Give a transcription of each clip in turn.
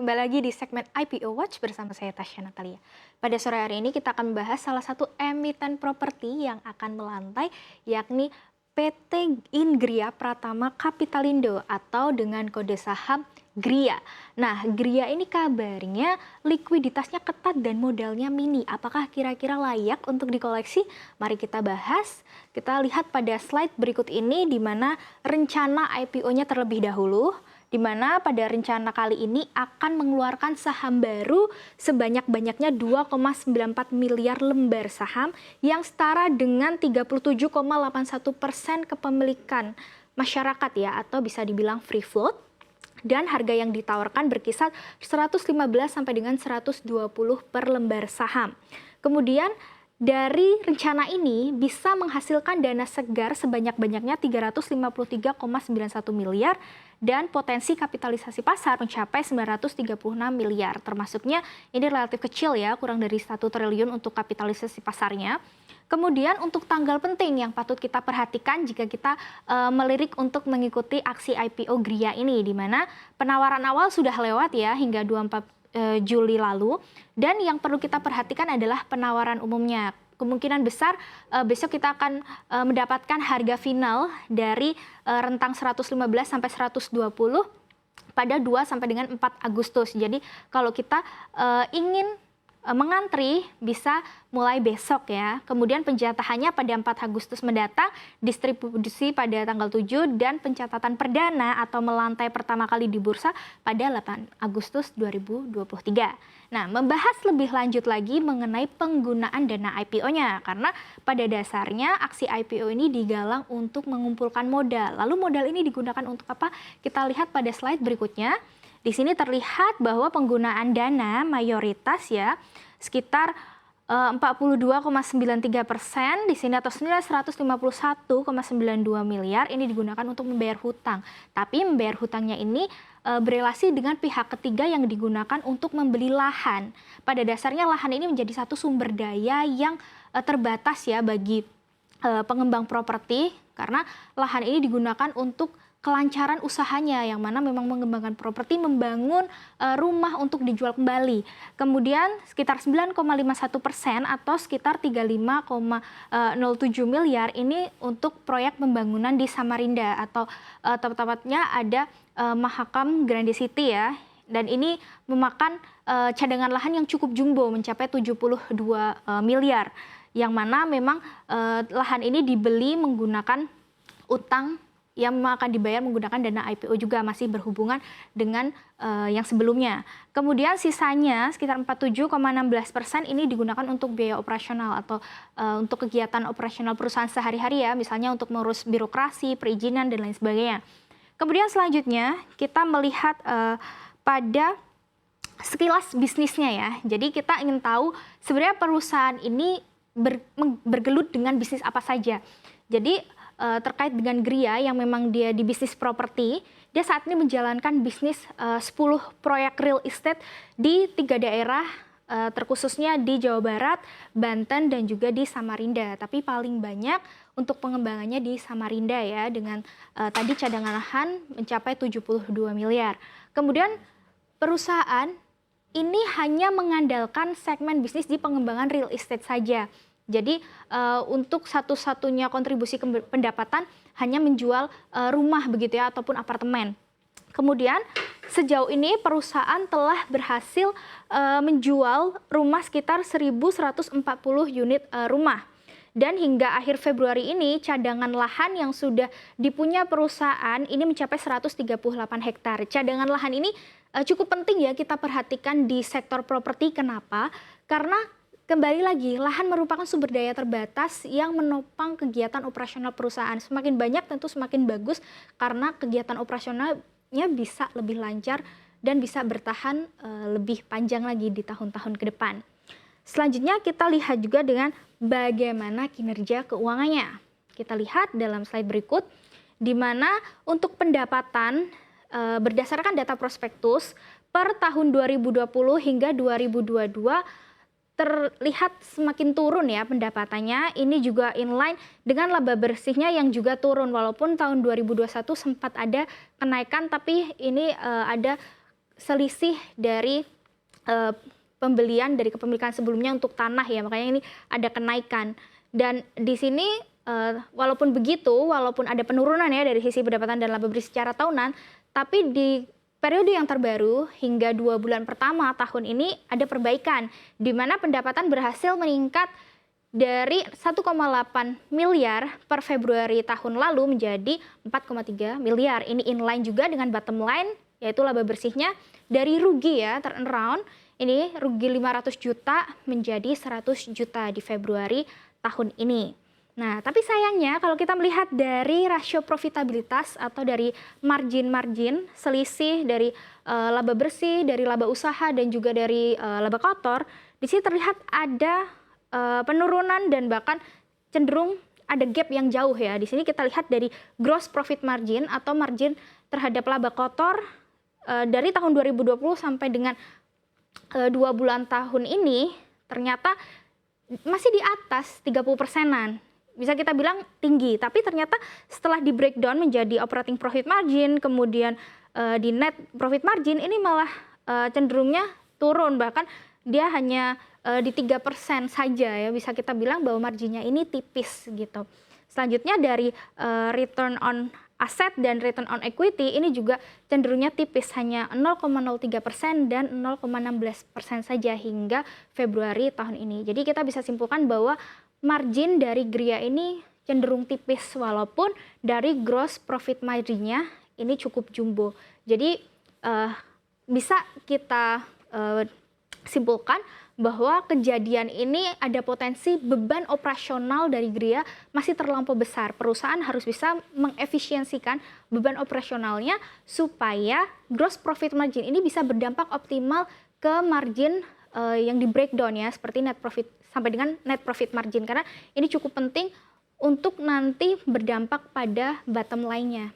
kembali lagi di segmen IPO Watch bersama saya Tasya Natalia. Pada sore hari ini kita akan membahas salah satu emiten properti yang akan melantai, yakni PT Ingria Pratama Kapitalindo atau dengan kode saham GRIA. Nah, GRIA ini kabarnya likuiditasnya ketat dan modalnya mini. Apakah kira-kira layak untuk dikoleksi? Mari kita bahas. Kita lihat pada slide berikut ini di mana rencana IPO-nya terlebih dahulu, di mana pada rencana kali ini akan mengeluarkan saham baru sebanyak-banyaknya 2,94 miliar lembar saham yang setara dengan 37,81% kepemilikan masyarakat ya, atau bisa dibilang free float. Dan harga yang ditawarkan berkisar 115 sampai dengan 120 per lembar saham. Kemudian dari rencana ini bisa menghasilkan dana segar sebanyak-banyaknya 353,91 miliar dan potensi kapitalisasi pasar mencapai 936 miliar. Termasuknya ini relatif kecil ya, kurang dari 1 triliun untuk kapitalisasi pasarnya. Kemudian untuk tanggal penting yang patut kita perhatikan jika kita melirik untuk mengikuti aksi IPO GRIA ini, di mana penawaran awal sudah lewat ya hingga 24 Juli lalu, dan yang perlu kita perhatikan adalah penawaran umumnya. Kemungkinan besar besok kita akan mendapatkan harga final dari rentang 115 sampai 120 pada 2 sampai dengan 4 Agustus. Jadi kalau kita ingin mengantri bisa mulai besok ya. Kemudian penjatahannya pada 4 Agustus mendatang, distribusi pada tanggal 7 dan pencatatan perdana atau melantai pertama kali di bursa pada 8 Agustus 2023. Nah, membahas lebih lanjut lagi mengenai penggunaan dana IPO-nya, karena pada dasarnya aksi IPO ini digalang untuk mengumpulkan modal. Lalu modal ini digunakan untuk apa? Kita lihat pada slide berikutnya. Di sini terlihat bahwa penggunaan dana mayoritas ya sekitar 42,93%, di sini atau senilai 151,92 miliar ini digunakan untuk membayar hutang. Tapi membayar hutangnya ini berelasi dengan pihak ketiga yang digunakan untuk membeli lahan. Pada dasarnya lahan ini menjadi satu sumber daya yang terbatas ya bagi pengembang properti, karena lahan ini digunakan untuk kelancaran usahanya, yang mana memang mengembangkan properti, membangun rumah untuk dijual kembali. Kemudian sekitar 9,51% atau sekitar 35,07 miliar ini untuk proyek pembangunan di Samarinda, atau tepatnya ada Mahakam Grande City ya. Dan ini memakan cadangan lahan yang cukup jumbo mencapai 72 miliar. Yang mana memang lahan ini dibeli menggunakan utang yang memang akan dibayar menggunakan dana IPO juga, masih berhubungan dengan yang sebelumnya. Kemudian sisanya sekitar 47,16% ini digunakan untuk biaya operasional atau untuk kegiatan operasional perusahaan sehari-hari ya, misalnya untuk mengurus birokrasi, perizinan, dan lain sebagainya. Kemudian selanjutnya kita melihat pada sekilas bisnisnya ya. Jadi kita ingin tahu sebenarnya perusahaan ini bergelut dengan bisnis apa saja. Jadi terkait dengan GRIA yang memang dia di bisnis properti, dia saat ini menjalankan bisnis 10 proyek real estate di 3 daerah, terkhususnya di Jawa Barat, Banten, dan juga di Samarinda. Tapi paling banyak untuk pengembangannya di Samarinda ya, dengan tadi cadangan lahan mencapai 72 miliar. Kemudian perusahaan ini hanya mengandalkan segmen bisnis di pengembangan real estate saja. Jadi untuk satu-satunya kontribusi pendapatan hanya menjual rumah begitu ya, ataupun apartemen. Kemudian sejauh ini perusahaan telah berhasil menjual rumah sekitar 1.140 unit rumah. Dan hingga akhir Februari ini cadangan lahan yang sudah dipunya perusahaan ini mencapai 138 hektar. Cadangan lahan ini cukup penting ya kita perhatikan di sektor properti. Kenapa? Karena kembali lagi, lahan merupakan sumber daya terbatas yang menopang kegiatan operasional perusahaan. Semakin banyak tentu semakin bagus, karena kegiatan operasionalnya bisa lebih lancar dan bisa bertahan lebih panjang lagi di tahun-tahun ke depan. Selanjutnya kita lihat juga dengan bagaimana kinerja keuangannya. Kita lihat dalam slide berikut, di mana untuk pendapatan berdasarkan data prospektus per tahun 2020 hingga 2022 terlihat semakin turun ya pendapatannya. Ini juga inline dengan laba bersihnya yang juga turun, walaupun tahun 2021 sempat ada kenaikan, tapi ini ada selisih dari pembelian dari kepemilikan sebelumnya untuk tanah ya, makanya ini ada kenaikan. Dan di sini walaupun begitu, walaupun ada penurunan ya dari sisi pendapatan dan laba bersih secara tahunan, tapi di periode yang terbaru hingga 2 bulan pertama tahun ini ada perbaikan, di mana pendapatan berhasil meningkat dari 1,8 miliar per Februari tahun lalu menjadi 4,3 miliar. Ini inline juga dengan bottom line, yaitu laba bersihnya dari rugi ya, turn around. Ini rugi 500 juta menjadi 100 juta di Februari tahun ini. Nah, tapi sayangnya kalau kita melihat dari rasio profitabilitas atau dari margin selisih dari laba bersih, dari laba usaha dan juga dari laba kotor, di sini terlihat ada penurunan dan bahkan cenderung ada gap yang jauh ya. Di sini kita lihat dari gross profit margin atau margin terhadap laba kotor dari tahun 2020 sampai dengan 2 bulan tahun ini ternyata masih di atas 30%-an. Bisa kita bilang tinggi, tapi ternyata setelah di breakdown menjadi operating profit margin, kemudian di net profit margin, ini malah cenderungnya turun, bahkan dia hanya di 3% saja ya, bisa kita bilang bahwa marginnya ini tipis gitu. Selanjutnya dari return on asset dan return on equity ini juga cenderungnya tipis, hanya 0,03% dan 0,16% saja hingga Februari tahun ini. Jadi kita bisa simpulkan bahwa margin dari Gria ini cenderung tipis, walaupun dari gross profit marginnya ini cukup jumbo. Jadi bisa kita simpulkan bahwa kejadian ini ada potensi beban operasional dari Gria masih terlampau besar. Perusahaan harus bisa mengefisiensikan beban operasionalnya supaya gross profit margin ini bisa berdampak optimal ke margin yang di breakdown ya, seperti net profit sampai dengan net profit margin, karena ini cukup penting untuk nanti berdampak pada bottom line-nya.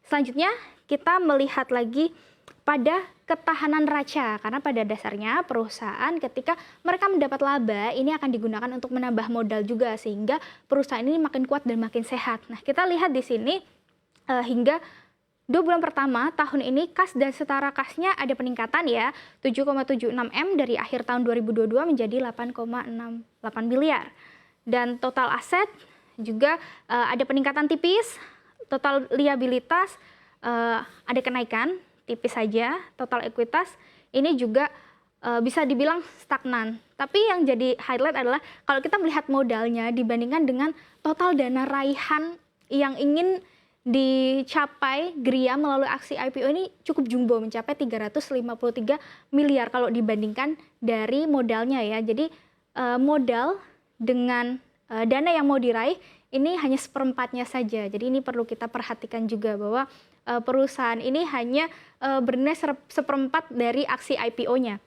Selanjutnya kita melihat lagi pada ketahanan neraca, karena pada dasarnya perusahaan ketika mereka mendapat laba ini akan digunakan untuk menambah modal juga, sehingga perusahaan ini makin kuat dan makin sehat. Nah, kita lihat di sini hingga 2 bulan pertama tahun ini kas dan setara kasnya ada peningkatan ya, 7,76 M dari akhir tahun 2022 menjadi 8,68 miliar. Dan total aset juga ada peningkatan tipis, total liabilitas ada kenaikan tipis saja, total ekuitas ini juga bisa dibilang stagnan. Tapi yang jadi highlight adalah kalau kita melihat modalnya dibandingkan dengan total dana raihan yang ingin dicapai Gria melalui aksi IPO ini cukup jumbo, mencapai 353 miliar kalau dibandingkan dari modalnya ya. Jadi modal dengan dana yang mau diraih ini hanya seperempatnya saja. Jadi ini perlu kita perhatikan juga bahwa perusahaan ini hanya bernilai seperempat dari aksi IPO-nya.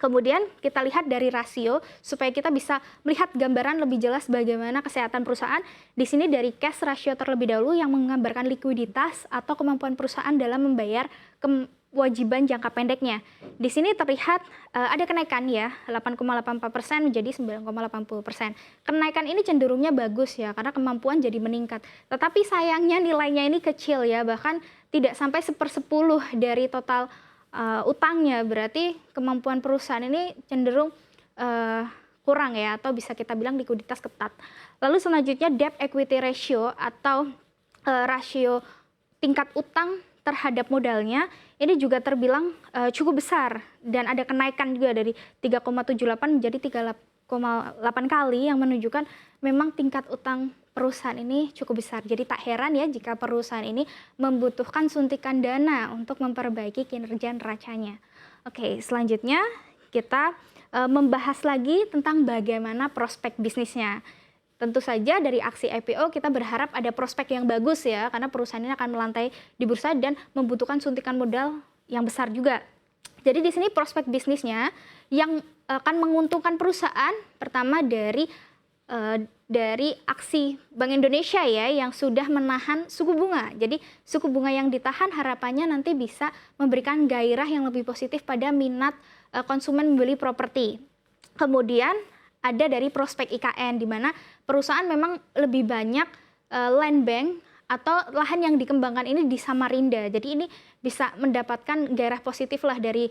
Kemudian kita lihat dari rasio supaya kita bisa melihat gambaran lebih jelas bagaimana kesehatan perusahaan. Di sini dari cash ratio terlebih dahulu yang menggambarkan likuiditas atau kemampuan perusahaan dalam membayar kewajiban jangka pendeknya. Di sini terlihat ada kenaikan ya, 8,84% menjadi 9,80%. Kenaikan ini cenderungnya bagus ya, karena kemampuan jadi meningkat. Tetapi sayangnya nilainya ini kecil ya, bahkan tidak sampai 1/10 dari total utangnya. Berarti kemampuan perusahaan ini cenderung kurang ya, atau bisa kita bilang likuiditas ketat. Lalu selanjutnya debt equity ratio atau rasio tingkat utang terhadap modalnya ini juga terbilang cukup besar, dan ada kenaikan juga dari 3,78 menjadi 3,8 kali, yang menunjukkan memang tingkat utang perusahaan ini cukup besar. Jadi tak heran ya jika perusahaan ini membutuhkan suntikan dana untuk memperbaiki kinerja neracanya. Oke, selanjutnya kita membahas lagi tentang bagaimana prospek bisnisnya. Tentu saja dari aksi IPO kita berharap ada prospek yang bagus ya, karena perusahaan ini akan melantai di bursa dan membutuhkan suntikan modal yang besar juga. Jadi di sini prospek bisnisnya yang akan menguntungkan perusahaan pertama dari aksi Bank Indonesia ya, yang sudah menahan suku bunga. Jadi suku bunga yang ditahan harapannya nanti bisa memberikan gairah yang lebih positif pada minat konsumen membeli properti. Kemudian ada dari prospek IKN, di mana perusahaan memang lebih banyak land bank atau lahan yang dikembangkan ini di Samarinda. Jadi ini bisa mendapatkan gairah positif lah dari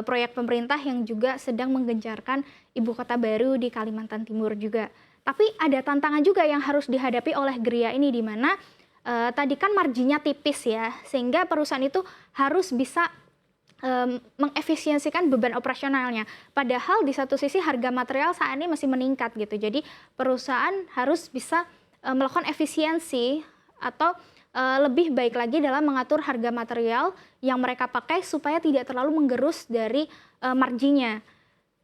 proyek pemerintah yang juga sedang menggencarkan ibu kota baru di Kalimantan Timur juga. Tapi ada tantangan juga yang harus dihadapi oleh Gria ini, di mana tadi kan marginnya tipis ya, sehingga perusahaan itu harus bisa mengefisiensikan beban operasionalnya. Padahal di satu sisi harga material saat ini masih meningkat gitu. Jadi perusahaan harus bisa melakukan efisiensi atau lebih baik lagi dalam mengatur harga material yang mereka pakai supaya tidak terlalu menggerus dari marginnya.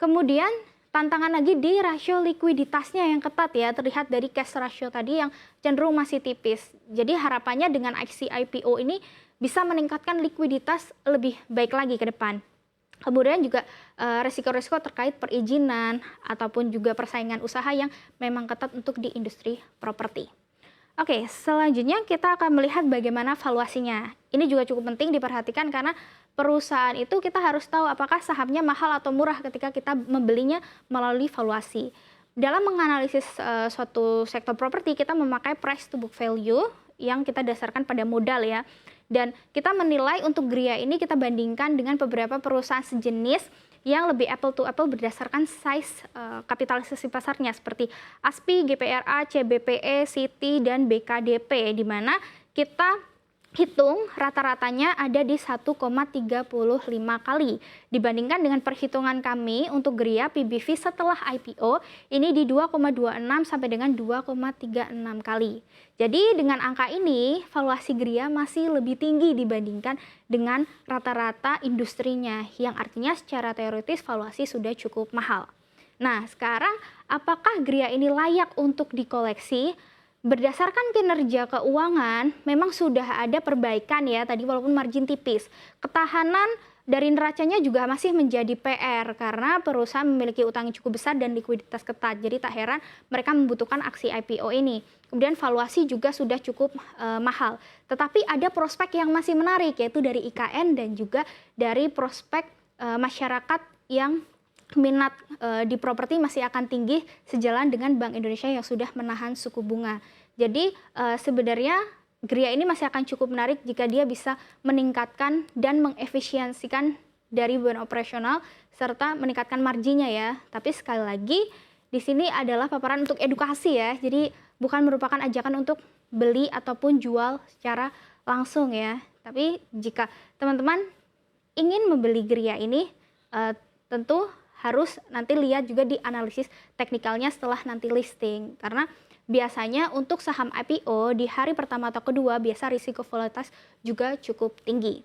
Kemudian tantangan lagi di rasio likuiditasnya yang ketat ya, terlihat dari cash ratio tadi yang cenderung masih tipis. Jadi harapannya dengan aksi IPO ini bisa meningkatkan likuiditas lebih baik lagi ke depan. Kemudian juga resiko-resiko terkait perizinan ataupun juga persaingan usaha yang memang ketat untuk di industri properti. Oke, selanjutnya kita akan melihat bagaimana valuasinya. Ini juga cukup penting diperhatikan karena perusahaan itu kita harus tahu apakah sahamnya mahal atau murah ketika kita membelinya melalui valuasi. Dalam menganalisis suatu sektor properti, kita memakai price to book value yang kita dasarkan pada modal ya. Dan kita menilai untuk Gria ini kita bandingkan dengan beberapa perusahaan sejenis yang lebih apple to apple berdasarkan size kapitalisasi pasarnya seperti ASPI, GPRA, CBPE, Citi, dan BKDP, di mana kita hitung rata-ratanya ada di 1,35 kali. Dibandingkan dengan perhitungan kami untuk Gria PBV setelah IPO ini di 2,26 sampai dengan 2,36 kali. Jadi dengan angka ini valuasi Gria masih lebih tinggi dibandingkan dengan rata-rata industrinya, yang artinya secara teoritis valuasi sudah cukup mahal. Nah, sekarang apakah Gria ini layak untuk dikoleksi? Berdasarkan kinerja keuangan, memang sudah ada perbaikan ya tadi walaupun margin tipis. Ketahanan dari neracanya juga masih menjadi PR karena perusahaan memiliki utang yang cukup besar dan likuiditas ketat. Jadi tak heran mereka membutuhkan aksi IPO ini. Kemudian valuasi juga sudah cukup mahal. Tetapi ada prospek yang masih menarik, yaitu dari IKN dan juga dari prospek masyarakat yang minat di properti masih akan tinggi sejalan dengan Bank Indonesia yang sudah menahan suku bunga. Jadi sebenarnya Gria ini masih akan cukup menarik jika dia bisa meningkatkan dan mengefisiensikan dari beban operasional serta meningkatkan marginnya ya. Tapi sekali lagi di sini adalah paparan untuk edukasi ya. Jadi bukan merupakan ajakan untuk beli ataupun jual secara langsung ya. Tapi jika teman-teman ingin membeli Gria ini tentu harus nanti lihat juga di analisis teknikalnya setelah nanti listing. Karena biasanya untuk saham IPO di hari pertama atau kedua biasa risiko volatilitas juga cukup tinggi.